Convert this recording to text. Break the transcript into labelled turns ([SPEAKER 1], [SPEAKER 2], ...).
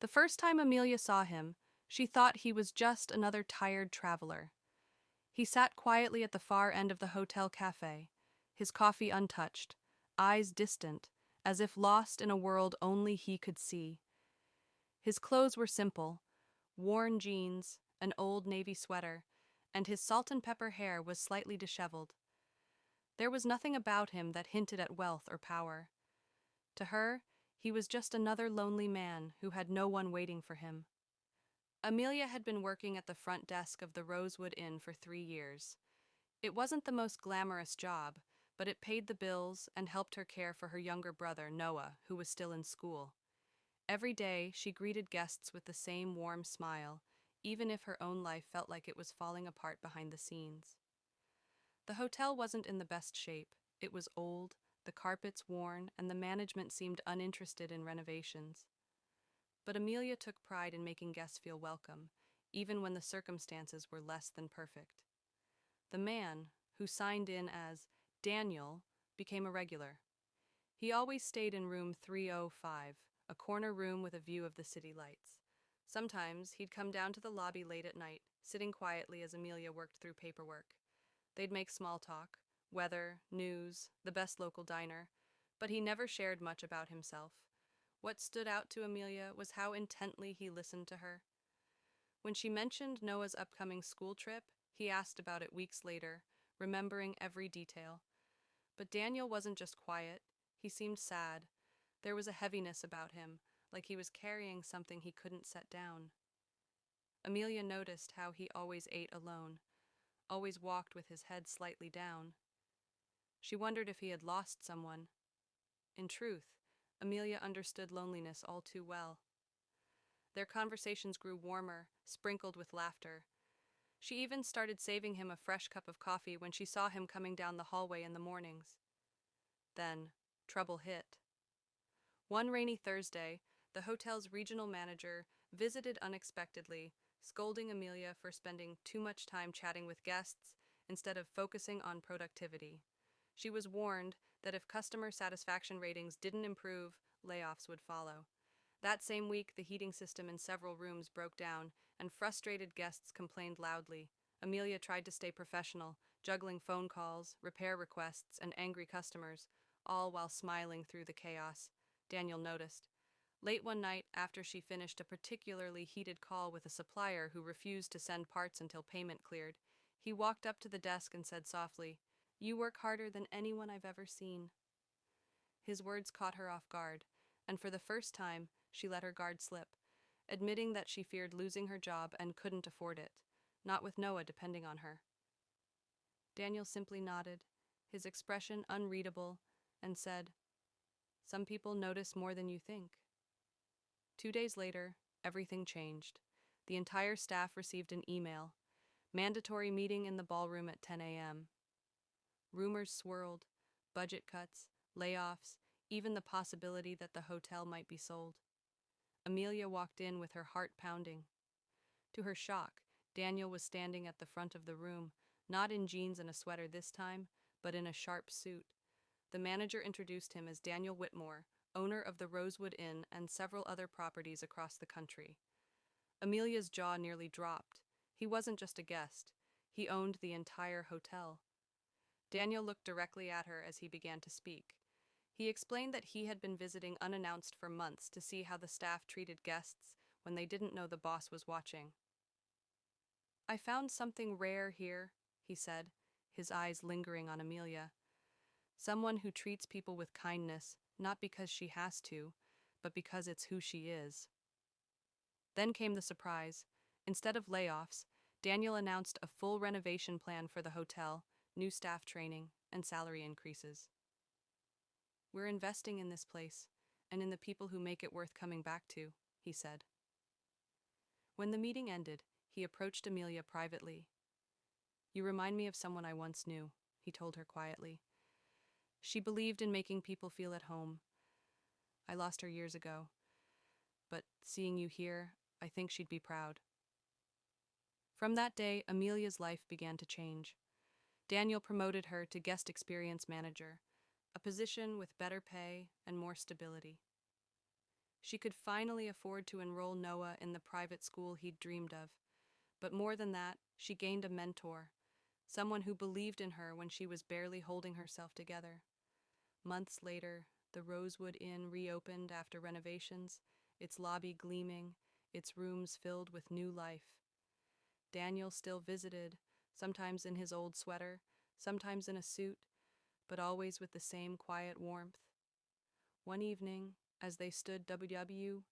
[SPEAKER 1] The first time Amelia saw him, she thought he was just another tired traveler. He sat quietly at the far end of the hotel cafe, his coffee untouched, eyes distant, as if lost in a world only he could see. His clothes were simple, worn jeans, an old navy sweater, and his salt and pepper hair was slightly disheveled. There was nothing about him that hinted at wealth or power. To her, he was just another lonely man who had no one waiting for him. Amelia had been working at the front desk of the Rosewood Inn for 3 years. It wasn't the most glamorous job, but it paid the bills and helped her care for her younger brother, Noah, who was still in school. Every day, she greeted guests with the same warm smile, even if her own life felt like it was falling apart behind the scenes. The hotel wasn't in the best shape. It was old, the carpets worn, and the management seemed uninterested in renovations. But Amelia took pride in making guests feel welcome, even when the circumstances were less than perfect. The man, who signed in as Daniel, became a regular. He always stayed in room 305, a corner room with a view of the city lights. Sometimes he'd come down to the lobby late at night, sitting quietly as Amelia worked through paperwork. They'd make small talk, weather, news, the best local diner, but he never shared much about himself. What stood out to Amelia was how intently he listened to her. When she mentioned Noah's upcoming school trip, he asked about it weeks later, remembering every detail. But Daniel wasn't just quiet, he seemed sad. There was a heaviness about him, like he was carrying something he couldn't set down. Amelia noticed how he always ate alone, always walked with his head slightly down. She wondered if he had lost someone. In truth, Amelia understood loneliness all too well. Their conversations grew warmer, sprinkled with laughter. She even started saving him a fresh cup of coffee when she saw him coming down the hallway in the mornings. Then, trouble hit. One rainy Thursday, the hotel's regional manager visited unexpectedly, scolding Amelia for spending too much time chatting with guests instead of focusing on productivity. She was warned that if customer satisfaction ratings didn't improve, layoffs would follow. That same week, the heating system in several rooms broke down, and frustrated guests complained loudly. Amelia tried to stay professional, juggling phone calls, repair requests, and angry customers, all while smiling through the chaos. Daniel noticed. Late one night, after she finished a particularly heated call with a supplier who refused to send parts until payment cleared, he walked up to the desk and said softly, "You work harder than anyone I've ever seen." His words caught her off guard, and for the first time, she let her guard slip, admitting that she feared losing her job and couldn't afford it, not with Noah depending on her. Daniel simply nodded, his expression unreadable, and said, "Some people notice more than you think." 2 days later, everything changed. The entire staff received an email. Mandatory meeting in the ballroom at 10 a.m. Rumors swirled, budget cuts, layoffs, even the possibility that the hotel might be sold. Amelia walked in with her heart pounding. To her shock, Daniel was standing at the front of the room, not in jeans and a sweater this time, but in a sharp suit. The manager introduced him as Daniel Whitmore, owner of the Rosewood Inn and several other properties across the country. Amelia's jaw nearly dropped. He wasn't just a guest. He owned the entire hotel. Daniel looked directly at her as he began to speak. He explained that he had been visiting unannounced for months to see how the staff treated guests when they didn't know the boss was watching. "I found something rare here," he said, his eyes lingering on Amelia. "Someone who treats people with kindness, not because she has to, but because it's who she is." Then came the surprise. Instead of layoffs, Daniel announced a full renovation plan for the hotel, new staff training, and salary increases. "We're investing in this place, and in the people who make it worth coming back to," he said. When the meeting ended, he approached Amelia privately. "You remind me of someone I once knew," he told her quietly. "She believed in making people feel at home. I lost her years ago, but seeing you here, I think she'd be proud." From that day, Amelia's life began to change. Daniel promoted her to guest experience manager, a position with better pay and more stability. She could finally afford to enroll Noah in the private school he'd dreamed of. But more than that, she gained a mentor, someone who believed in her when she was barely holding herself together. Months later, the Rosewood Inn reopened after renovations, its lobby gleaming, its rooms filled with new life. Daniel still visited, sometimes in his old sweater, sometimes in a suit, but always with the same quiet warmth. One evening, as they stood WW